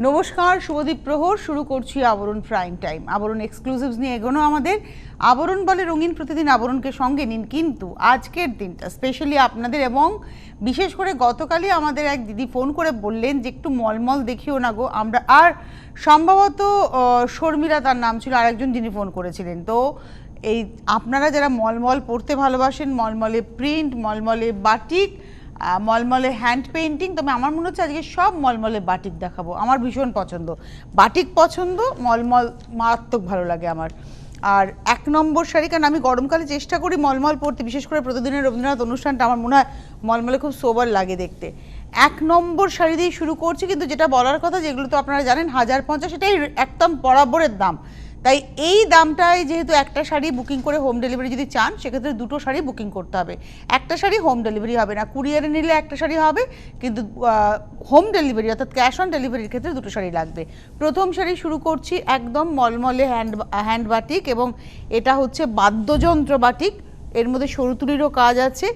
নমস্কার, শুভদীপ প্রহর শুরু করছি আবরণ প্রাইম টাইম। আবরণ এক্সক্লুসিভস নিয়ে এগোনো আমাদের। আবরণ বলে রঙিন প্রতিদিন আবরণকে সঙ্গে নিন, কিন্তু আজকের দিনটা স্পেশালি আপনাদের, এবং বিশেষ করে গতকালই আমাদের এক দিদি ফোন করে বললেন যে একটু মলমল দেখিও না গো আমরা। আর সম্ভবত শর্মিলা তার নাম ছিল, আরেকজন যিনি ফোন করেছিলেন। তো এই আপনারা যারা মলমল পড়তে ভালোবাসেন, মলমলে প্রিন্ট, মলমলে বাটিক, মলমলে হ্যান্ড পেইন্টিং, তবে আমার মনে হচ্ছে আজকে সব মলমলে বাটিক দেখাবো। আমার ভীষণ পছন্দ, বাটিক পছন্দ, মলমল মারাত্মক ভালো লাগে আমার। আর এক নম্বর শাড়ি, কারণ আমি গরমকালে চেষ্টা করি মলমল পরতে, বিশেষ করে প্রতিদিনের রবীন্দ্রনাথ অনুষ্ঠানটা আমার মনে হয় মলমলে খুব সোবার লাগে দেখতে। এক নম্বর শাড়ি দিয়ে শুরু করছি, কিন্তু যেটা বলার কথা, যেগুলো তো আপনারা জানেন 1050, এটাই একদম বরাবরের দাম। তাই এই দামটায় যেহেতু একটা শাড়ি বুকিং করে হোম ডেলিভারি যদি চান, সেক্ষেত্রে দুটো শাড়ি বুকিং করতে হবে। একটা শাড়ি হোম ডেলিভারি হবে না, কুরিয়ারে নিলে একটা শাড়ি হবে, কিন্তু হোম ডেলিভারি অর্থাৎ ক্যাশ অন ডেলিভারির ক্ষেত্রে দুটো শাড়ি লাগবে। প্রথম শাড়ি শুরু করছি একদম মলমলে হ্যান্ড বাটিক, এবং এটা হচ্ছে বাদ্যযন্ত্র বাটিক। এর মধ্যে সরুতুলিরও কাজ আছে,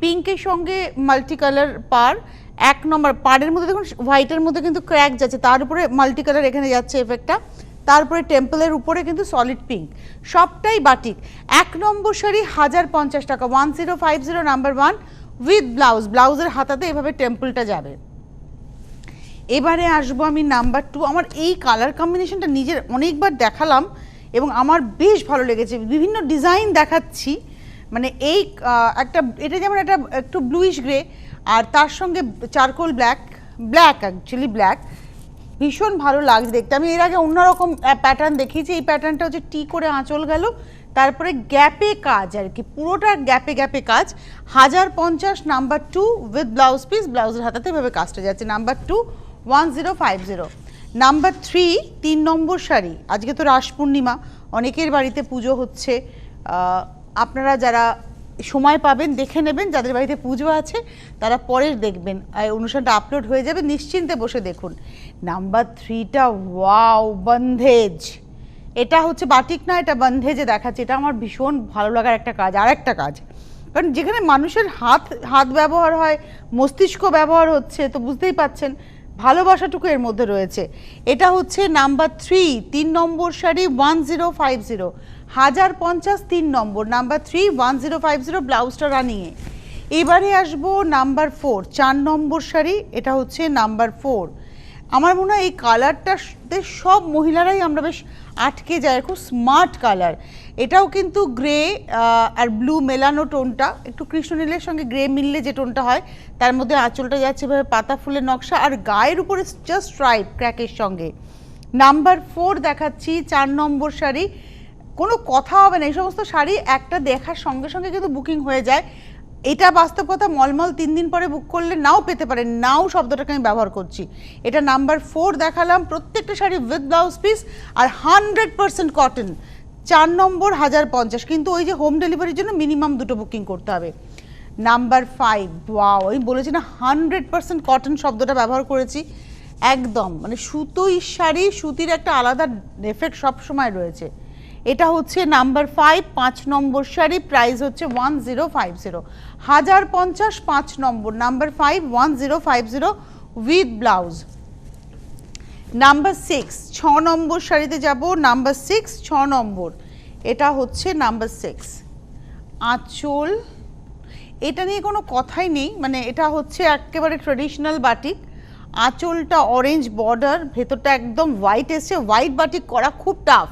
পিঙ্কের সঙ্গে মাল্টি কালার পার। এক নম্বর পাড়ের মধ্যে দেখুন হোয়াইটের মধ্যে কিন্তু ক্র্যাক যাচ্ছে, তার উপরে মাল্টি কালার এখানে যাচ্ছে এফেক্টটা, তারপরে টেম্পলের উপরে কিন্তু সলিড পিঙ্ক, সবটাই বাটিক। এক নম্বর শাড়ি 1050 টাকা, 1050 নাম্বার 1 উইথ ব্লাউজ। ব্লাউজের হাতাতে এভাবে টেম্পলটা যাবে। এবারে আসবো আমি নাম্বার 2। আমার এই কালার কম্বিনেশনটা নিজের অনেকবার দেখালাম এবং আমার বেশ ভালো লেগেছে। বিভিন্ন ডিজাইন দেখাচ্ছি, মানে এই একটা, এটা যেমন একটা একটু ব্লুইশ গ্রে, আর তার সঙ্গে চারকোল ব্ল্যাক, অ্যাকচুয়ালি ব্ল্যাক, ভীষণ ভালো লাগছে দেখতে। আমি এর আগে অন্যরকম প্যাটার্ন দেখিয়েছি, এই প্যাটার্নটা হচ্ছে টি করে আঁচল গেল, তারপরে গ্যাপে কাজ, আর কি পুরোটা গ্যাপে গ্যাপে কাজ। 1050 নাম্বার 2 উইথ ব্লাউজ পিস, ব্লাউজের হাতাতে এভাবে কাজটা যাচ্ছে। নাম্বার 2 1050। নাম্বার 3 3 নম্বর শাড়ি। আজকে তো রাস পূর্ণিমা, অনেকের বাড়িতে পুজো হচ্ছে, আপনারা যারা সময় পাবেন দেখে নেবেন, যাদের বাড়িতে পুজো আছে তারা পরের দেখবেন, অনুষ্ঠানটা আপলোড হয়ে যাবে, নিশ্চিন্তে বসে দেখুন। নাম্বার 3টা ওয়াও, বন্ধেজ। এটা হচ্ছে বাটিক না, এটা বন্ধেজে দেখাচ্ছে। এটা আমার ভীষণ ভালো লাগার একটা কাজ, আর একটা কাজ, কারণ যেখানে মানুষের হাত ব্যবহার হয়, মস্তিষ্ক ব্যবহার হচ্ছে, তো বুঝতেই পাচ্ছেন ভালোবাসাটুকু এর মধ্যে রয়েছে। এটা হচ্ছে নাম্বার 3 3 নম্বর শাড়ি 1050, 1050 3 নম্বর, নাম্বার 3 1050, ব্লাউজটা রানিয়ে। এবারে আসবো নাম্বার 4 4 নম্বর শাড়ি। এটা হচ্ছে নাম্বার 4। আমার মনে হয় এই কালারটাতে সব মহিলারাই আমরা বেশ আটকে যায়, খুব স্মার্ট কালার। এটাও কিন্তু গ্রে আর ব্লু মেলানো টোনটা, একটু কৃষ্ণনীলের সঙ্গে গ্রে মিললে যে টোনটা হয়, তার মধ্যে আঁচলটা যাচ্ছে এভাবে পাতা ফুলের নকশা, আর গায়ের উপরে জাস্ট স্ট্রাইপ ক্র্যাকের সঙ্গে। নাম্বার 4 দেখাচ্ছি 4 নম্বর শাড়ি। কোনো কথা হবে না, এই সমস্ত শাড়ি একটা দেখার সঙ্গে সঙ্গে কিন্তু বুকিং হয়ে যায়। এটা বাস্তব কথা, মলমল 3 দিন পরে বুক করলে নাও পেতে পারেন, নাও শব্দটাকে আমি ব্যবহার করছি। এটা নাম্বার 4 দেখালাম, প্রত্যেকটা শাড়ি উইথ ব্লাউজ পিস আর 100% কটন। 4 নম্বর 1050, কিন্তু ওই যে হোম ডেলিভারির জন্য মিনিমাম দুটো বুকিং করতে হবে। নাম্বার 5 ওয়াও, ওই বলেছি না 100% কটন শব্দটা ব্যবহার করেছি, একদম মানে সুতোই শাড়ি, সুতির একটা আলাদা এফেক্ট সবসময় রয়েছে। এটা হচ্ছে নাম্বার 5 5 নম্বর শাড়ি, প্রাইস হচ্ছে 1050, 1050 5 নম্বর, নাম্বার 5 1050 উইথ ব্লাউজ। নাম্বার 6 6 নম্বর শাড়িতে যাব। নাম্বার 6 6 নম্বর, এটা হচ্ছে নাম্বার 6। আঁচল, এটা নিয়ে কোনো কথাই নেই, মানে এটা হচ্ছে একেবারে ট্রেডিশনাল বাটিক। আঁচলটা অরেঞ্জ বর্ডার, ভেতরটা একদম হোয়াইট এসছে, হোয়াইট বাটিক করা খুব টাফ।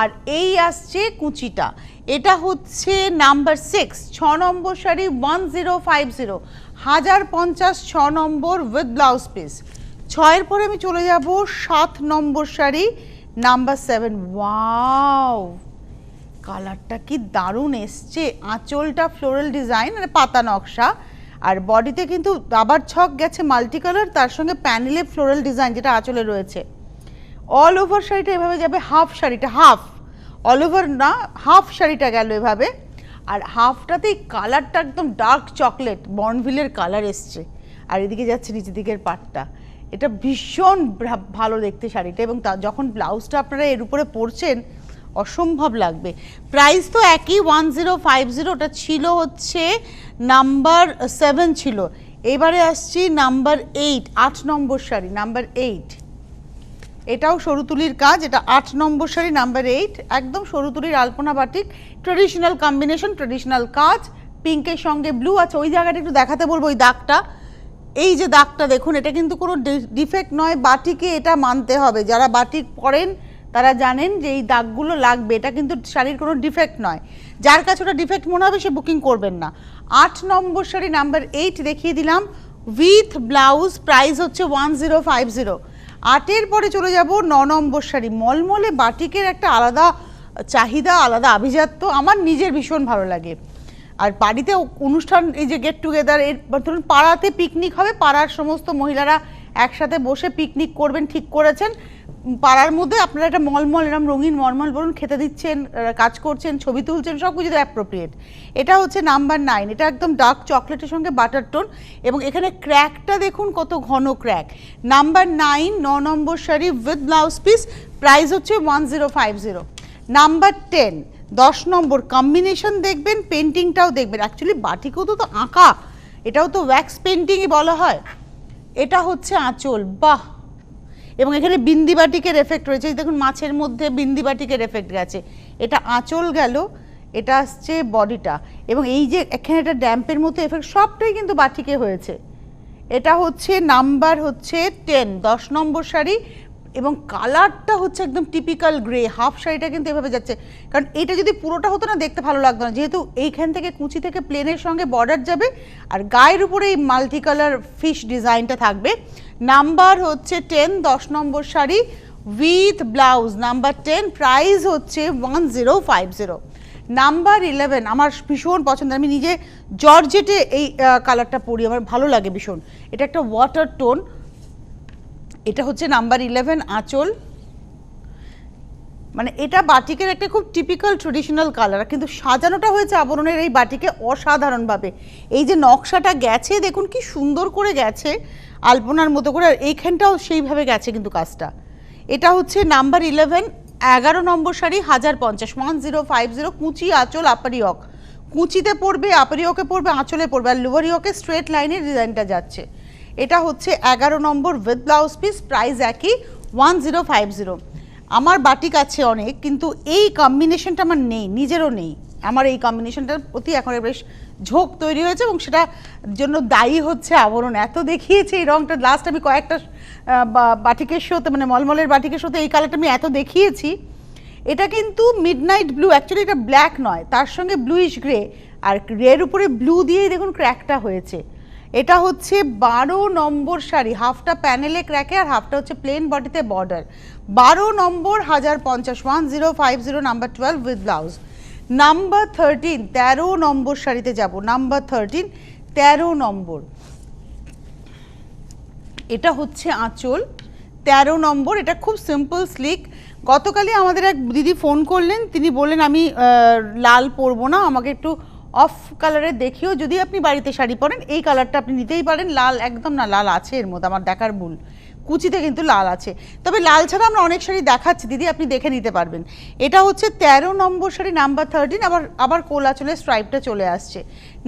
আর এই আসছে কুচিটা। এটা হচ্ছে নাম্বার 6 6 নম্বর শাড়ি 1050, 1050 6 নম্বর উইথ ব্লাউজ পিস। 6-এর পরে আমি চলে যাব 7 নম্বর শাড়ি, নাম্বার 7। ওয়াও, কালারটা কি দারুণ এসছে। আঁচলটা ফ্লোরাল ডিজাইন, মানে পাতা নকশা, আর বডিতে কিন্তু আবার ছক গেছে মাল্টি কালার, তার সঙ্গে প্যানেলে ফ্লোরাল ডিজাইন যেটা আঁচলে রয়েছে। অল ওভার শাড়িটা এভাবে যাবে, হাফ শাড়িটা, হাফ অল ওভার না, হাফ শাড়িটা গেল এভাবে, আর হাফটাতেই কালারটা একদম ডার্ক চকলেট বর্নভিলের কালার এসছে, আর এদিকে যাচ্ছে নিচের দিকের পাটটা। এটা ভীষণ ভালো দেখতে শাড়িটা, এবং যখন ব্লাউজটা আপনারা এর উপরে পরছেন অসম্ভব লাগবে। প্রাইস তো একই 1050, ওটা ছিল হচ্ছে নাম্বার 7 ছিল। এবারে আসছি নাম্বার 8 8 নম্বর শাড়ি, নাম্বার 8। এটাও সরুতুলির কাজ, এটা 8 নম্বর শাড়ি নাম্বার 8, একদম সরুতুলির আলপনা বাটিক, ট্রেডিশনাল কম্বিনেশন, ট্রেডিশনাল কাজ, পিঙ্কের সঙ্গে ব্লু আছে। ওই জায়গাটা একটু দেখাতে বলবো, ওই দাগটা, এই যে দাগটা দেখুন, এটা কিন্তু কোনো ডিফেক্ট নয়, বাটিকে এটা মানতে হবে, যারা বাটিক পরেন তারা জানেন যে এই দাগগুলো লাগবে, এটা কিন্তু শাড়ির কোনো ডিফেক্ট নয়। যার কাছে ওটা ডিফেক্ট মনে হবে সে বুকিং করবেন না। 8 নম্বর শাড়ি নাম্বার 8 দেখিয়ে দিলাম উইথ ব্লাউজ, প্রাইস হচ্ছে 1050। 8-এর পরে চলে যাব 9 নম্বর শাড়ি, মলমলে বাটিকের একটা আলাদা চাহিদা, আলাদা আভিজাত্য, আমার নিজের ভীষণ ভালো লাগে। আর বাড়িতে অনুষ্ঠান, এই যে গেট টুগেদার, এর ধরুন পাড়াতে পিকনিক হবে, পাড়ার সমস্ত মহিলারা একসাথে বসে পিকনিক করবেন ঠিক করেছেন, পাড়ার মধ্যে আপনারা একটা মলমল এরকম রঙিন মলমল বলুন, খেতে দিচ্ছেন, কাজ করছেন, ছবি তুলছেন, সব কিছু অ্যাপ্রোপ্রিয়েট। এটা হচ্ছে নাম্বার 9, এটা একদম ডার্ক চকলেটের সঙ্গে বাটার টোন, এবং এখানে ক্র্যাকটা দেখুন কত ঘন crack. Number 9, 9 number sari with blouse piece, price হচ্ছে 1050। নাম্বার 10, 10 নম্বর, কম্বিনেশন দেখবেন, পেন্টিংটাও দেখবেন, অ্যাকচুয়ালি বাটিকও তো আঁকা, এটাও তো ওয়্যাক্স পেন্টিংই বলা হয়। এটা হচ্ছে আঁচল, বাহ, এবং এখানে বিন্দি বাটিকের এফেক্ট রয়েছে, দেখুন মাছের মধ্যে বিন্দি বাটিকের এফেক্ট গেছে। এটা আঁচল গেল, এটা আসছে বডিটা, এবং এই যে এখানে একটা ড্যাম্পের মতো এফেক্ট, সবটাই কিন্তু বাটিকে হয়েছে। এটা হচ্ছে নাম্বার হচ্ছে 10, 10 নম্বর শাড়ি, এবং কালারটা হচ্ছে একদম টিপিক্যাল গ্রে, হাফ শাড়িটা কিন্তু এভাবে যাচ্ছে, কারণ এটা যদি পুরোটা হতো না দেখতে ভালো লাগতো না, যেহেতু এইখান থেকে কুচি থেকে প্লেনের সঙ্গে বর্ডার যাবে, আর গায়ের উপরে এই মাল্টি কালার ফিশ ডিজাইনটা থাকবে। নাম্বার হচ্ছে 10, 10 নম্বর sari with blouse, number 10, price হচ্ছে 1050। নাম্বার 11 আমার ভীষণ পছন্দের, আমি নিজে জর্জেটে এই কালারটা পরি, আমার ভালো লাগে ভীষণ, এটা একটা ওয়াটার টোন। এটা হচ্ছে নাম্বার 11, আঁচল, মানে এটা বাটিকের একটা খুব টিপিক্যাল ট্রেডিশনাল কালার, কিন্তু সাজানোটা হয়েছে আবরণের এই বাটিকে অসাধারণভাবে। এই যে নকশাটা গেছে দেখুন কি সুন্দর করে গেছে, আলপনার মতো করে, আর এইখানটাও সেইভাবে গেছে কিন্তু কাজটা। এটা হচ্ছে নাম্বার 11, 11 নম্বর শাড়ি 1050, 1050, কুচি, আঁচল, আপারিয়ক, কুচিতে পড়বে, আপারিয়কে পড়বে, আঁচলে পড়বে, আর লোয়ারিয়কে স্ট্রেট লাইনের ডিজাইনটা যাচ্ছে। এটা হচ্ছে 11 নম্বর উইথ ব্লাউজ পিস, প্রাইস একই 1050। আমার বাটিক আছে অনেক, কিন্তু এই কম্বিনেশনটা আমার নেই, নিজেরও নেই, আমার এই কম্বিনেশনটার প্রতি এখন বেশ ঝোঁক তৈরি হয়েছে, এবং সেটার জন্য দায়ী হচ্ছে আবরণ। এত দেখিয়েছে এই রঙটা, লাস্ট আমি কয়েকটা বাটিকের শোতে, মানে মলমলের বাটিকের শোতে এই কালারটা আমি এত দেখিয়েছি। এটা কিন্তু মিডনাইট ব্লু, অ্যাকচুয়ালি এটা ব্ল্যাক নয়, তার সঙ্গে ব্লুইশ গ্রে, আর গ্রের উপরে ব্লু দিয়েই দেখুন ক্র্যাকটা হয়েছে। এটা হচ্ছে 12 নম্বর শাড়ি, হাফটা প্যানেলে ক্র্যাকে আর হাফটা হচ্ছে প্লেন বডিতে border, 12 number 1050, 1050, number 12 with blouse. Number 13, 13 নম্বর শাড়িতে যাব, নাম্বার 13, 13 নম্বর, এটা হচ্ছে আঁচল, 13 নম্বর, এটা খুব সিম্পল স্লিক। গতকালই আমাদের এক দিদি ফোন করলেন, তিনি বললেন আমি লাল পরবো না, আমাকে একটু অফ কালারের দেখিও, যদি আপনি বাড়িতে শাড়ি পরেন এই কালারটা আপনি নিতেই পারেন, লাল একদম না, লাল আছে এর মধ্যে, আমার দেখার ভুল, কুচিতে কিন্তু লাল আছে, তবে লাল ছাড়া আমরা অনেক শাড়ি দেখাচ্ছি দিদি, আপনি দেখে নিতে পারবেন। এটা হচ্ছে 13 নম্বর শাড়ি নাম্বার 13, আবার কোল আঁচলের স্ট্রাইপটা চলে আসছে।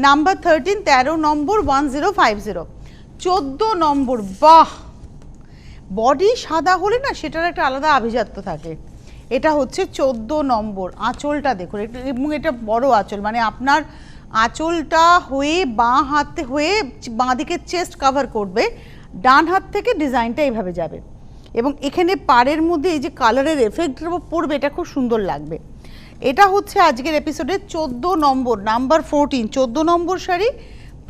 নাম্বার 13, 13 নম্বর 1050। 14 নম্বর, বাহ, বডি সাদা হলে না সেটার একটা আলাদা আভিজাত্য থাকে। এটা হচ্ছে 14 নম্বর, আঁচলটা দেখুন, এবং এটা বড় আঁচল, মানে আপনার আঁচলটা হয়ে বাঁ হাতে হয়ে বাঁ দিকে চেস্ট কভার করবে, ডান হাত থেকে ডিজাইনটা এইভাবে যাবে, এবং এখানে পাড়ের মধ্যে এই যে কালারের এফেক্ট পড়বে, এটা খুব সুন্দর লাগবে। এটা হচ্ছে আজকের এপিসোডের 14 নম্বর, নাম্বার 14, 14 নম্বর শাড়ি,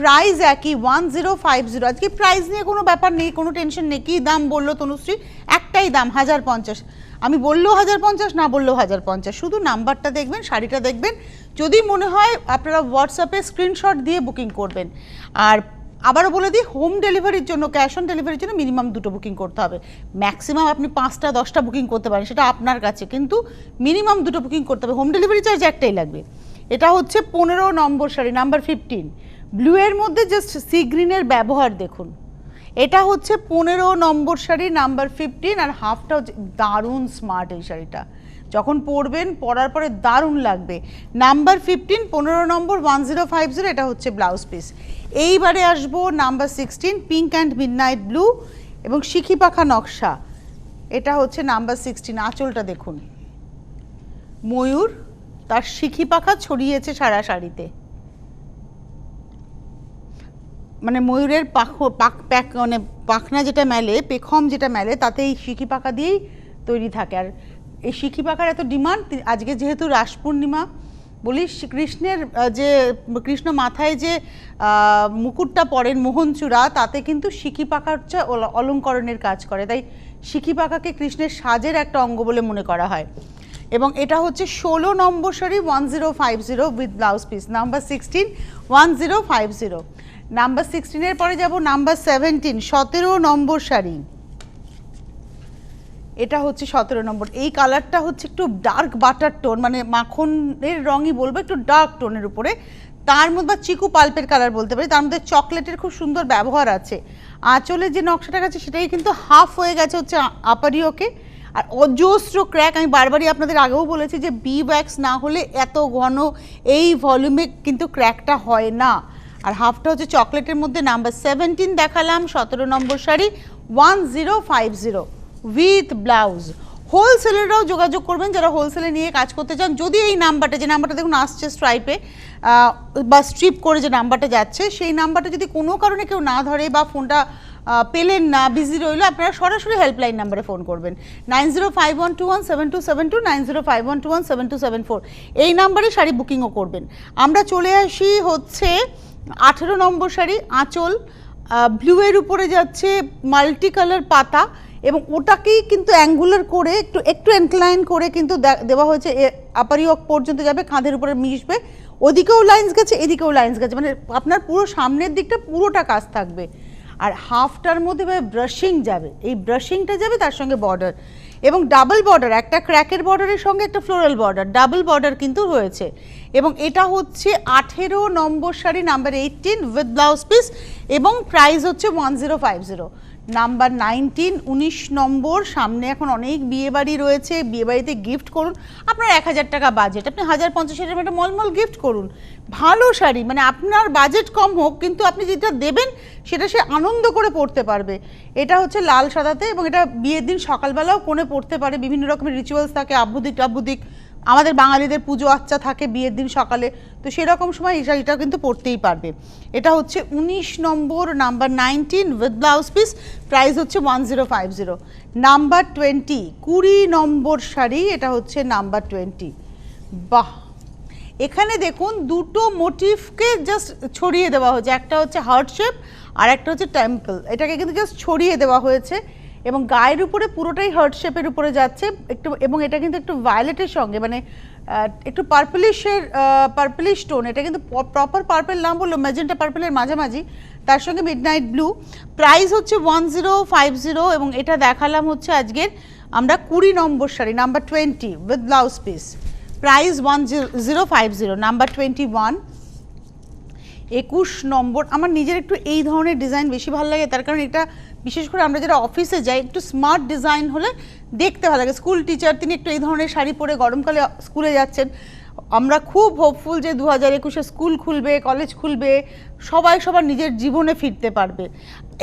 প্রাইস একই 1050। আজকে প্রাইস নিয়ে কোনো ব্যাপার নেই, কোনো টেনশন নেই। কী দাম বললো তনুশ্রী? একটাই দাম, 1050। আমি বললেও 1050, না বললেও 1050, শুধু নাম্বারটা দেখবেন, শাড়িটা দেখবেন, যদি মনে হয় আপনারা হোয়াটসঅ্যাপে স্ক্রিনশট দিয়ে বুকিং করবেন। আর আবারও বলে দিই, হোম ডেলিভারির জন্য, ক্যাশ অন ডেলিভারির জন্য মিনিমাম 2টো বুকিং করতে হবে, ম্যাক্সিমাম আপনি 5টা 10টা বুকিং করতে পারেন, সেটা আপনার কাছে, কিন্তু মিনিমাম 2টো বুকিং করতে হবে, হোম ডেলিভারি চার্জ একটাই লাগবে। এটা হচ্ছে 15 নম্বর শাড়ি, নাম্বার 15, ব্লু এর মধ্যে জাস্ট সি গ্রিনের ব্যবহার দেখুন। এটা হচ্ছে 15 নম্বর শাড়ি, নাম্বার 15, আর হাফটা হচ্ছে দারুণ স্মার্ট, এই শাড়িটা যখন পরবেন পরার পরে দারুণ লাগবে। নাম্বার 15, 15 নম্বর 1050, এটা হচ্ছে ব্লাউজ পিস। এইবারে আসবো number 16, pink and midnight blue এবং শিখি পাখা নকশা। এটা হচ্ছে নাম্বার 16, আঁচলটা দেখুন, ময়ূর তার শিখি পাখা ছড়িয়েছে সারা শাড়িতে, মানে ময়ূরের মানে পাখনা যেটা মেলে, পেখম যেটা মেলে, তাতে এই শিখি পাখা দিয়েই তৈরি থাকে। আর এই শিখি পাখার এত ডিমান্ড, আজকে যেহেতু রাস পূর্ণিমা, বলি কৃষ্ণের যে কৃষ্ণ মাথায় যে মুকুটটা পরেন মোহনচূড়া, তাতে কিন্তু শিখি পাখা হচ্ছে অলঙ্করণের কাজ করে, তাই শিখি পাখাকে কৃষ্ণের সাজের একটা অঙ্গ বলে মনে করা হয়। এবং এটা হচ্ছে 16 নম্বর sari 1050 with blouse piece, number 16 1050। Number 16-এর পরে যাব নাম্বার 17, 17 নম্বর শাড়ি। এটা হচ্ছে 17 নম্বর। এই কালারটা হচ্ছে একটু ডার্ক বাটার টোন, মানে মাখনের রঙই বলবো, একটু ডার্ক টোনের উপরে, তার মধ্যে বা চিকু পাল্পের কালার বলতে পারি, তার মধ্যে চকলেটের খুব সুন্দর ব্যবহার আছে। আঁচলে যে নকশাটা গেছে সেটাই কিন্তু হাফ হয়ে গেছে হচ্ছে আপারিওকে, আর অজস্র ক্র্যাক। আমি বারবারই আপনাদের আগেও বলেছি যে বি ওয়্যাক্স না হলে এত ঘন এই ভলিউমে কিন্তু ক্র্যাকটা হয় না। আর হাফটা হচ্ছে চকলেটের মধ্যে। নাম্বার 17 দেখালাম, 17 নম্বর শাড়ি 1050 উইথ ব্লাউজ। হোলসেলেররাও যোগাযোগ করবেন যারা হোলসেলে নিয়ে কাজ করতে চান। যদি এই নাম্বারটা, যে নাম্বারটা দেখুন আসছে স্ট্রাইপে বা স্ট্রিপ করে যে নাম্বারটা যাচ্ছে, সেই নাম্বারটা যদি কোনো কারণে কেউ না ধরে বা ফোনটা পেলেন না, বিজি রইলো, আপনারা সরাসরি হেল্পলাইন নাম্বারে ফোন করবেন 9051217272, 9051217274, এই নাম্বারে শাড়ি বুকিংও করবেন। আমরা চলে আসি হচ্ছে 18 নম্বর শাড়ি, আঁচল ব্লু এর উপরে যাচ্ছে মাল্টি কালার পাতা, এবং ওটাকেই কিন্তু অ্যাঙ্গুলার করে একটু এনক্লাইন করে কিন্তু দেওয়া হয়েছে, আপার ইয়ক পর্যন্ত যাবে, কাঁধের উপরে মিশবে, ওদিকেও লাইন্স গেছে এদিকেও লাইন্স গেছে, মানে আপনার পুরো সামনের দিকটা পুরোটা কাজ থাকবে। আর হাফটার মধ্যে ব্রাশিং যাবে, এই ব্রাশিংটা যাবে, তার সঙ্গে বর্ডার এবং ডাবল বর্ডার, একটা ক্র্যাকের বর্ডারের সঙ্গে একটা ফ্লোরাল বর্ডার, ডাবল বর্ডার কিন্তু রয়েছে। এবং এটা হচ্ছে 18 নম্বর sari, number 18 with blouse piece, এবং প্রাইস হচ্ছে 1050। নাম্বার 19, 19 নম্বর। সামনে এখন অনেক বিয়েবাড়ি রয়েছে, বিয়েবাড়িতে গিফট করুন। আপনার 1000 টাকা বাজেট, আপনি 1050-এর একটা মলমল গিফট করুন, ভালো শাড়ি, মানে আপনার বাজেট কম হোক কিন্তু আপনি যেটা দেবেন সেটা সে আনন্দ করে পরতে পারবে। এটা হচ্ছে লাল সাদাতে, এবং এটা বিয়ের দিন সকালবেলাও কোণে পরতে পারে, বিভিন্ন রকমের রিচুয়ালস থাকে, আব্বুদিক টাব্বুদিক, আমাদের বাঙালিদের পুজো আচ্চা থাকে বিয়ের দিন সকালে, তো সেরকম সময় এই শাড়িটা কিন্তু পরতেই পারবে। এটা হচ্ছে 19 নম্বর, number 19 with blouse piece, price হচ্ছে 1050। নাম্বার 20, 20 নম্বর শাড়ি, এটা হচ্ছে নাম্বার 20। বাহ, এখানে দেখুন দুটো মোটিভকে জাস্ট ছড়িয়ে দেওয়া হয়েছে, একটা হচ্ছে হার্ট শেপ আর একটা হচ্ছে টেম্পল, এটাকে কিন্তু জাস্ট ছড়িয়ে দেওয়া হয়েছে, এবং গায়ের উপরে পুরোটাই হার্ট শেপের উপরে যাচ্ছে একটু, এবং এটা কিন্তু একটু ভায়োলেটের সঙ্গে, মানে একটু পার্পলিশ টোন, এটা কিন্তু প্রপার পার্পল না বললো, ম্যাজেন্টা পার্পলের মাঝামাঝি, তার সঙ্গে মিডনাইট ব্লু। প্রাইস হচ্ছে 1050, এবং এটা দেখালাম হচ্ছে আজকের আমরা 20 নম্বর sari, number 20 with blouse piece, price 1050। Number 21, 21 নম্বর। আমার নিজের একটু এই ধরনের ডিজাইন বেশি ভালো লাগে, তার কারণ এটা বিশেষ করে আমরা যারা অফিসে যাই একটু স্মার্ট ডিজাইন হলে দেখতে ভালো লাগে। স্কুল টিচার, তিনি একটু এই ধরনের শাড়ি পরে গরমকালে স্কুলে যাচ্ছেন। আমরা খুব হোপফুল যে 2021-এ স্কুল খুলবে, কলেজ খুলবে, সবাই সবার নিজের জীবনে ফিরতে পারবে।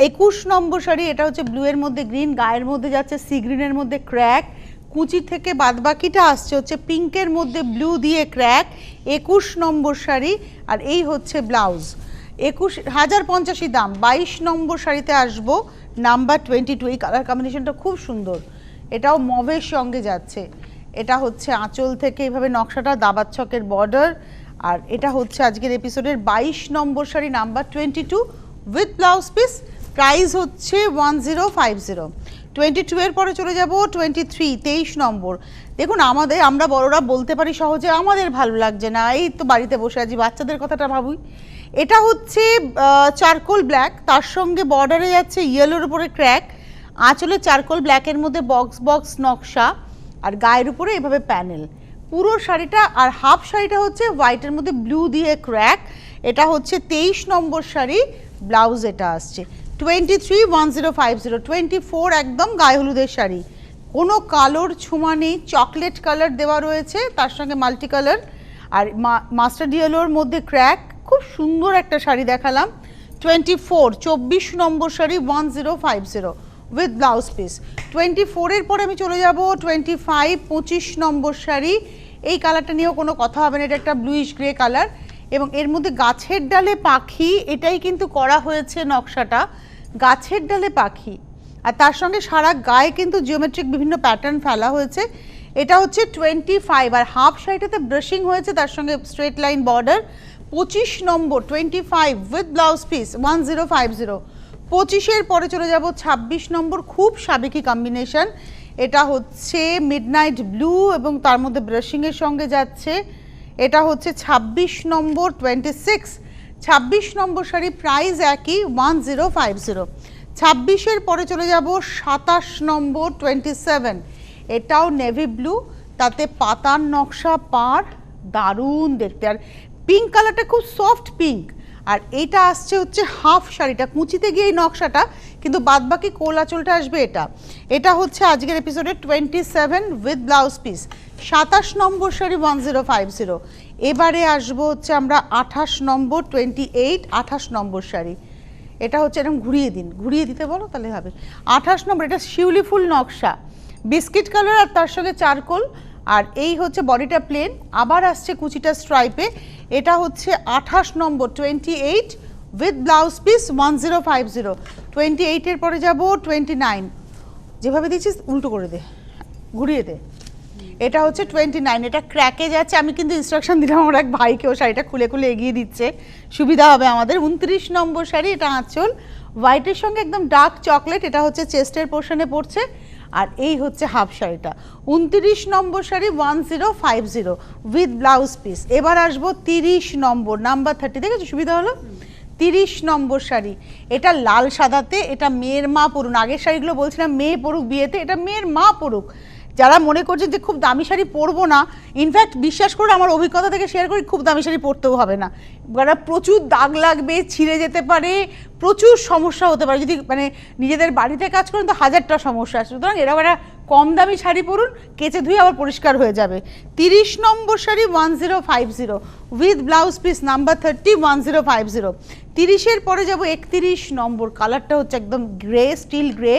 21 নম্বর শাড়ি, এটা হচ্ছে ব্লু এর মধ্যে গ্রিন, গায়ের মধ্যে যাচ্ছে সি গ্রিনের মধ্যে ক্র্যাক, কুচি থেকে বাদবাকিটা আসছে হচ্ছে পিঙ্কের মধ্যে ব্লু দিয়ে ক্র্যাক। 21 নম্বর শাড়ি, আর এই হচ্ছে ব্লাউজ। 1050 দাম। 22 নম্বর শাড়িতে আসবো, নাম্বার 22। এই কালার কম্বিনেশনটা খুব সুন্দর, এটাও মভের সঙ্গে যাচ্ছে। এটা হচ্ছে আঁচল থেকে এইভাবে নকশাটা, দাবার ছকের বর্ডার, আর এটা হচ্ছে আজকের এপিসোডের 22 নম্বর sari, number 22 with blouse piece, price হচ্ছে 1050। 22 এর পরে চলে যাব 23, 23 নম্বর। দেখুন আমরা বড়রা বলতে পারি সহজে আমাদের ভালো লাগছে না, এই তো বাড়িতে বসে আছি, বাচ্চাদের কথাটা ভাবুই। এটা হচ্ছে চারকোল ব্ল্যাক, তার সঙ্গে বর্ডারে যাচ্ছে ইয়েলোর উপরে ক্র্যাক, আঁচলে চারকোল ব্ল্যাকের মধ্যে বক্স বক্স নকশা, আর গায়ের উপরে এভাবে প্যানেল পুরো শাড়িটা। আর হাফ শাড়িটা হচ্ছে হোয়াইটের মধ্যে ব্লু দিয়ে ক্র্যাক। এটা হচ্ছে 23 নম্বর শাড়ি, ব্লাউজ এটা আসছে 23, 1050। 24 একদম গায়ে হলুদের শাড়ি, কোনো কালোর ছোঁয়া নেই, চকলেট কালার দেওয়া রয়েছে, তার সঙ্গে মাল্টি কালার, আর মাস্টার্ড ইয়েলোর মধ্যে ক্র্যাক, খুব সুন্দর একটা শাড়ি দেখালাম। 24 নম্বর শাড়ি, 1050 উইথ ব্লাউজ পিস। 24-এর পরে আমি চলে যাব 25, 25 নম্বর শাড়ি। এই কালারটা নিয়েও কোনো কথা হবে না, এটা একটা ব্লুইশ গ্রে কালার এবং এর মধ্যে গাছের ডালে পাখি, এটাই কিন্তু করা হয়েছে নকশাটা, গাছের ডালে পাখি আর তার সঙ্গে সারা গায়ে কিন্তু জিওমেট্রিক বিভিন্ন প্যাটার্ন ফেলা হয়েছে। এটা হচ্ছে 25 আর হাফ শাড়িটাতে ব্রাশিং হয়েছে, তার সঙ্গে straight line border. 25 number 25 with blouse piece 1050। 25-এর পরে চলে যাব 26 নম্বর, খুব সাবেকি কম্বিনেশন। এটা হচ্ছে মিডনাইট ব্লু এবং তার মধ্যে ব্রাশিংয়ের সঙ্গে যাচ্ছে। এটা হচ্ছে 26 নম্বর 26 নম্বর শাড়ি, প্রাইস একই 1050। 26-এর পরে চলে যাব 27 নম্বর 27। এটাও নেভি ব্লু, তাতে পাতার নকশা পার, দারুণ দেখতে। আর পিঙ্ক কালারটা খুব সফট পিঙ্ক। আর এইটা আসছে হচ্ছে হাফ শাড়িটা, কুচিতে গিয়ে এই নকশাটা, কিন্তু বাদবাকি কোল আঁচলটা আসবে এটা। এটা হচ্ছে আজকের এপিসোডে 27 উইথ ব্লাউজ পিস। 27 নম্বর শাড়ি 1050। এবারে আসবো হচ্ছে আমরা 28 নম্বর 28, 28 নম্বর শাড়ি। এটা হচ্ছে এরকম ঘুরিয়ে দিন, ঘুরিয়ে দিতে বলো তাহলে হবে। 28 নম্বর, এটা শিউলি ফুল নকশা, বিস্কিট কালার আর তার সঙ্গে চারকোল। আর এই হচ্ছে বডিটা প্লেন, আবার আসছে কুচিটা স্ট্রাইপে। এটা হচ্ছে 28 নম্বর 28 উইথ ব্লাউজ পিস 1050। 28-এর পরে যাব 29, যেভাবে দিচ্ছিস উল্টো করে দে, ঘুরিয়ে দে। এটা হচ্ছে 29, এটা ক্র্যাকে যাচ্ছে। আমি কিন্তু ইনস্ট্রাকশন দিলাম আমার এক ভাইকে, ও শাড়িটা খুলে খুলে এগিয়ে দিচ্ছে, সুবিধা হবে আমাদের। 29 নম্বর শাড়ি, এটা আঁচল হোয়াইটের সঙ্গে একদম ডার্ক চকলেট, এটা হচ্ছে চেস্টের পোর্শনে পড়ছে। আর এই হচ্ছে হাফ শাড়িটা। 29 নম্বর শাড়ি 1050 উইথ ব্লাউজ পিস। এবার আসবো 30 নম্বর, নাম্বার 30, দেখেছো সুবিধা হলো। 30 নম্বর শাড়ি, এটা লাল সাদাতে, এটা মেয়ের মা পরুন। আগের শাড়িগুলো বলছিলাম মেয়ে পরুক বিয়েতে, এটা মেয়ের মা পরুক। যারা মনে করছেন যে খুব দামি শাড়ি পরবো না, ইনফ্যাক্ট বিশ্বাস করে আমার অভিজ্ঞতা থেকে শেয়ার করি, খুব দামি শাড়ি পরতেও হবে না। প্রচুর দাগ লাগবে, ছিঁড়ে যেতে পারে, প্রচুর সমস্যা হতে পারে। যদি মানে নিজেদের বাড়িতে কাজ করেন তো হাজারটা সমস্যা আছে, সুতরাং এরা কম দামি শাড়ি পরুন, কেচে ধুয়ে আবার পরিষ্কার হয়ে যাবে। 30 নম্বর sari 1050 with blouse piece, number 30 1050। 30-এর পরে যাব 31 নম্বর, কালারটা হচ্ছে একদম গ্রে, স্টিল গ্রে,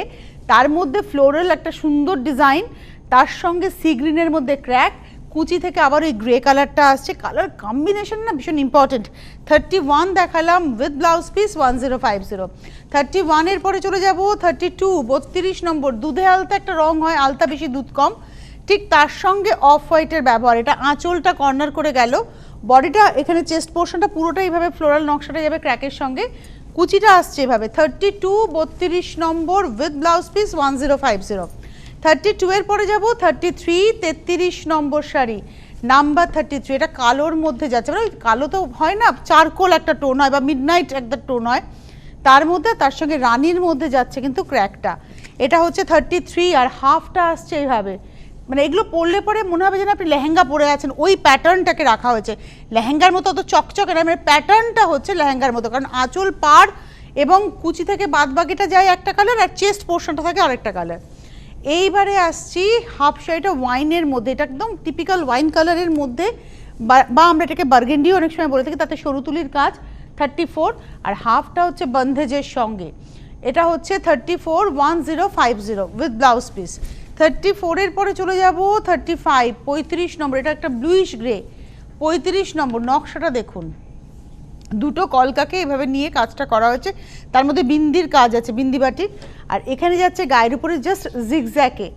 তার মধ্যে ফ্লোরাল একটা সুন্দর ডিজাইন, তার সঙ্গে সি গ্রিনের মধ্যে ক্র্যাক, কুচি থেকে আবার ওই গ্রে কালারটা আসছে। কালার কম্বিনেশন না ভীষণ ইম্পর্টেন্ট। 31 দেখালাম উইথ ব্লাউজ পিস 1050। 31-এর পরে চলে যাব 32, 32 নম্বর, দুধে আলতা একটা রং হয়, আলতা বেশি দুধ কম, ঠিক তার সঙ্গে অফ হোয়াইটের ব্যবহার। এটা আঁচলটা কর্নার করে গেল, বডিটা এখানে চেস্ট পোর্শনটা পুরোটা এইভাবে ফ্লোরাল নকশাটা যাবে ক্র্যাকের সঙ্গে, কুচিটা আসছে এভাবে। 32, 32 নম্বর উইথ ব্লাউজ পিস 1050। 32-এর পরে যাব 33, 33 নম্বর শাড়ি, নাম্বার 33। এটা কালোর মধ্যে যাচ্ছে, মানে কালো তো হয় না, চারকোল একটা টোন হয় বা মিডনাইট একটা টোন হয়, তার মধ্যে তার সঙ্গে রানির মধ্যে যাচ্ছে কিন্তু ক্র্যাকটা। এটা হচ্ছে 33 আর হাফটা আসছে এইভাবে। মানে এগুলো পরলে পরে মনে হবে যেন আপনি লেহেঙ্গা পরে আছেন, ওই প্যাটার্নটাকে রাখা হয়েছে। লেহেঙ্গার মতো অত চকচকে না, মানে প্যাটার্নটা হচ্ছে লেহেঙ্গার মতো, কারণ আঁচল পাড় এবং কুচি থেকে বাদবাকিটা যায় একটা কালার আর চেস্ট পোর্শনটা থাকে আরেকটা কালার। এইবারে আসছি হাফ শাড়িটা ওয়াইনের মধ্যে, এটা একদম টিপিক্যাল ওয়াইন কালারের মধ্যে, বা আমরা এটাকে বার্গেন্ডিও অনেক সময় বলে থাকি, তাতে সরু তুলির কাজ। 34 আর হাফটা হচ্ছে বন্ধেজের সঙ্গে। এটা হচ্ছে 34, 1050 উইথ ব্লাউজ পিস। 34-এর পরে চলে যাব 35, 35 নম্বর, এটা একটা ব্লুইশ গ্রে। 35 নম্বর, নকশাটা দেখুন, দুটো কলকাকে এভাবে নিয়ে কাজটা করা হয়েছে, তার মধ্যে বিন্দির কাজ আছে, বিন্দি বাটির, আর এখানে যাচ্ছে গায়ের উপরে জাস্ট জিগজ্যাকে।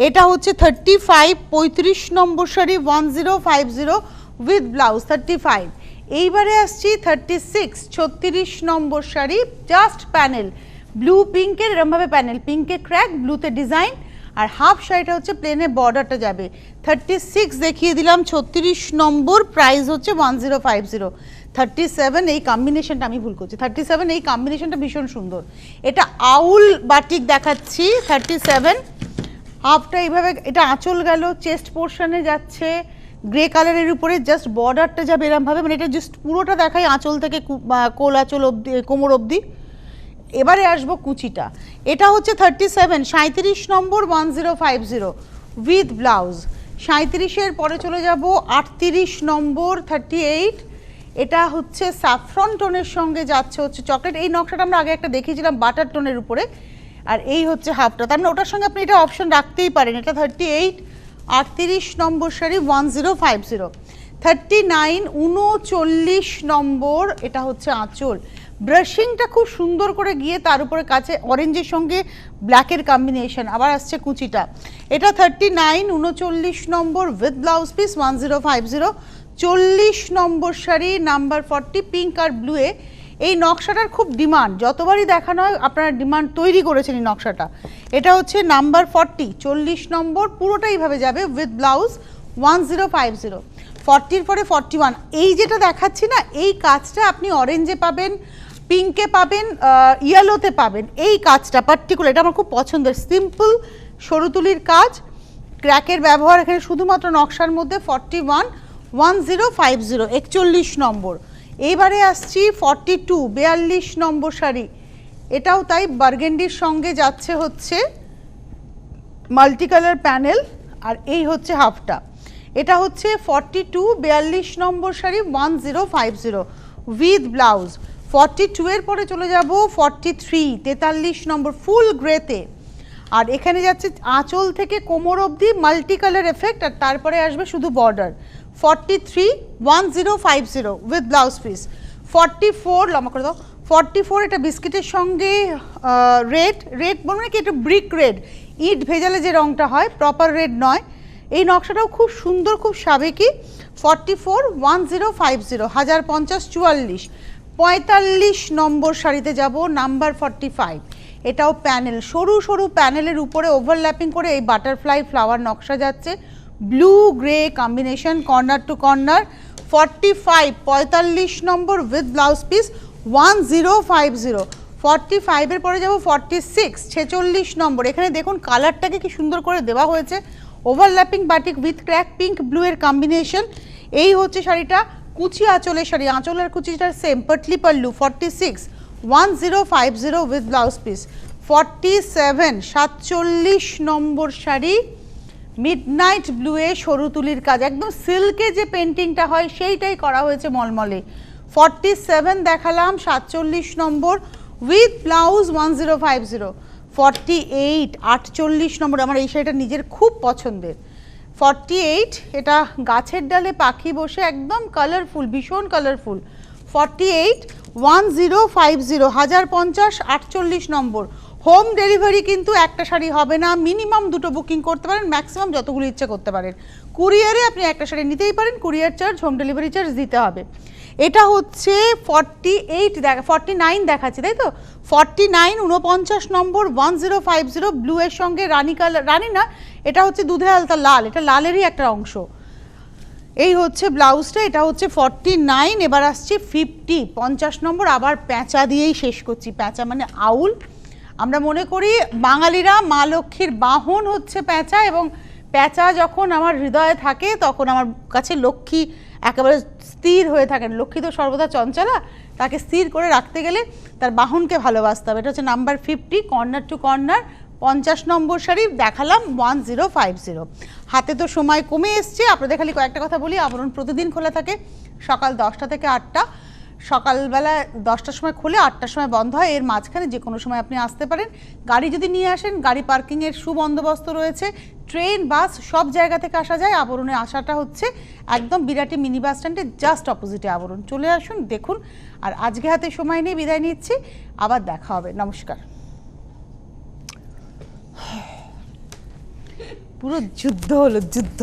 এটা হচ্ছে 35, 35 নম্বর শাড়ি 1050 উইথ ব্লাউজ 35। এইবারে আসছি 36, 36 নম্বর শাড়ি, জাস্ট প্যানেল ব্লু পিঙ্কের, এরমভাবে প্যানেল, পিঙ্কে ক্র্যাক, ব্লুতে ডিজাইন, আর হাফ শাড়িটা হচ্ছে প্লেনে বর্ডারটা যাবে। 36 দেখিয়ে দিলাম, 36 নম্বর, প্রাইস হচ্ছে 1050। 37 এই কম্বিনেশনটা আমি ভুল করছি, 37 এই কম্বিনেশনটা ভীষণ সুন্দর। এটা আউল বাটিক দেখাচ্ছি। 37 হাফটা এইভাবে, এটা আঁচল গেল, চেস্ট পোর্শনে যাচ্ছে গ্রে কালারের উপরে, জাস্ট বর্ডারটা যাবে এরমভাবে, মানে এটা জাস্ট পুরোটা দেখাই আঁচল থেকে কোল আঁচল অবধি, কোমর অবধি। এবারে আসবো কুচিটা, এটা হচ্ছে 37, 37 নম্বর 1050 উইথ ব্লাউজ। 37-এর পরে চলে যাব 38 নম্বর 38, এটা হচ্ছে স্যাফরন টোনের সঙ্গে যাচ্ছে হচ্ছে চকলেট। এই নকশাটা আমরা আগে একটা দেখিয়েছিলাম বাটার টোনের উপরে, আর এই হচ্ছে হাফটা, তার মানে ওটার সঙ্গে আপনি এটা অপশন রাখতেই পারেন। এটা 38, 38 নম্বর শাড়ি 1050। 39, 39 নম্বর, এটা হচ্ছে আঁচল। ব্রাশিংটা খুব সুন্দর করে গিয়ে তার উপরে কাছে অরেঞ্জের সঙ্গে ব্ল্যাকের কম্বিনেশন, আবার আসছে কুচিটা। এটা 39, 39 নম্বর উইথ ব্লাউজ পিস 1050। 40 নম্বর শাড়ি নাম্বার 40 পিঙ্ক আর ব্লুয়ে। এই নকশাটার খুব ডিমান্ড, যতবারই দেখানো হয় আপনারা ডিমান্ড তৈরি করেছেন এই নকশাটা। এটা হচ্ছে নাম্বার 40, 40 নম্বর, পুরোটা এইভাবে যাবে উইথ ব্লাউজ 1050। 40-র পরে 41, এই যেটা দেখাচ্ছি না, এই কাজটা আপনি অরেঞ্জে পাবেন, পিঙ্কে পাবেন, ইয়েলোতে পাবেন। এই কাজটা পার্টিকুলার, এটা আমার খুব পছন্দের, সিম্পল সরুতুলির কাজ, ক্র্যাকের ব্যবহার এখানে শুধুমাত্র নকশার মধ্যে। 41, 1050, 41 নম্বর। এইবারে আসছি 42, 42 নম্বর শাড়ি, এটাও তাই বার্গেন্ডির সঙ্গে যাচ্ছে হচ্ছে মাল্টি কালার প্যানেল, আর এই হচ্ছে হাফটা। এটা হচ্ছে 42, 42 নম্বর শাড়ি 1050 উইথ ব্লাউজ। 42 এর পরে চলে যাব 43, 43 নম্বর ফুল গ্রেতে, আর এখানে যাচ্ছে আঁচল থেকে কোমর অবধি মাল্টি কালার এফেক্ট, আর তারপরে আসবে শুধু বর্ডার। 43, 1050 with blouse piece. 44, লম্বা করে দাও, 44 এটা বিস্কিটের সঙ্গে রেড, রেড বলবো না কি, এটা ব্রিক রেড, ইট ভেজালে যে রঙটা হয়, প্রপার রেড নয়। এই নকশাটাও খুব সুন্দর, খুব সাবেকি। 44, 1050, 1050, 44। 45 নম্বর শাড়িতে যাব, নাম্বার 45। এটাও প্যানেল, সরু সরু প্যানেলের উপরে ওভারল্যাপিং করে এই বাটারফ্লাই ফ্লাওয়ার নকশা যাচ্ছে, blue grey combination corner to corner. 45, 45 number with blouse piece 1050। 45 এর পরে যাব 46, 46 নম্বর। এখানে দেখুন কালারটাকে কি সুন্দর করে দেওয়া হয়েছে, overlapping batik with crack pink blue এর কম্বিনেশন। এই হচ্ছে শাড়িটা, কুচি আঁচলের শাড়ি, আঁচলের কুচিটা same, Patli pallu. 46, 1050 with blouse piece. 47, 47 number sari midnight ব্লুয়ে সরু তুলির কাজ, একদম সিল্কে যে পেন্টিংটা হয় সেইটাই করা হয়েছে মলমলে। 47 দেখালাম, 47 নম্বর উইথ ব্লাউজ 1050। 48, 48 নম্বর, আমার এই শাড়িটা নিজের খুব পছন্দের। 48, এটা গাছের ডালে পাখি বসে, একদম কালারফুল, ভীষণ কালারফুল। 48, 1050, 1050, 48 নম্বর। হোম ডেলিভারি কিন্তু একটা শাড়ি হবে না, মিনিমাম দুটো বুকিং করতে পারেন, ম্যাক্সিমাম যতগুলো ইচ্ছা করতে পারেন। কুরিয়ারে আপনি একটা শাড়ি নিতেই পারেন, courier charge, home delivery charge দিতে হবে। এটা হচ্ছে 48, 49 দেখাচ্ছি তাই তো। 49, 49 নম্বর 1050 ব্লু এর সঙ্গে রানী কালার, রানী না, এটা হচ্ছে দুধে আলতা লাল, এটা লালেরই একটা অংশ। এই হচ্ছে ব্লাউজটা, এটা হচ্ছে 49। এবার আসছে 50, 50 নম্বর, আবার প্যাঁচা দিয়েই শেষ করছি। প্যাঁচা মানে আউল, আমরা মনে করি বাঙালিরা মা লক্ষ্মীর বাহন হচ্ছে প্যাঁচা, এবং প্যাঁচা যখন আমার হৃদয়ে থাকে তখন আমার কাছে লক্ষ্মী একেবারে স্থির হয়ে থাকেন। লক্ষ্মী তো সর্বদা চঞ্চলা, তাকে স্থির করে রাখতে গেলে তার বাহনকে ভালোবাসতে হবে। এটা হচ্ছে নাম্বার 50, কর্নার টু কর্নার। 50 নম্বর শাড়ি দেখালাম 1050। হাতে তো সময় কমে এসছে, আপনাদের খালি কয়েকটা কথা বলি। আবরণ প্রতিদিন খোলা থাকে সকাল 10টা থেকে 8টা, সকালবেলা 10টার সময় খুলে 8টার সময় বন্ধ হয়, এর মাঝখানে যে কোনো সময় আপনি আসতে পারেন। গাড়ি যদি নিয়ে আসেন, গাড়ি পার্কিংয়ের সুবন্দোবস্ত রয়েছে, ট্রেন বাস সব জায়গা থেকে আসা যায়। আবরণে আসাটা হচ্ছে একদম বিরাটি মিনি বাস স্ট্যান্ডের জাস্ট অপোজিটে আবরণ, চলে আসুন দেখুন। আর আজকে হাতে সময় নিয়ে বিদায় নিচ্ছি, আবার দেখা হবে, নমস্কার। পুরো যুদ্ধ হলো, যুদ্ধ।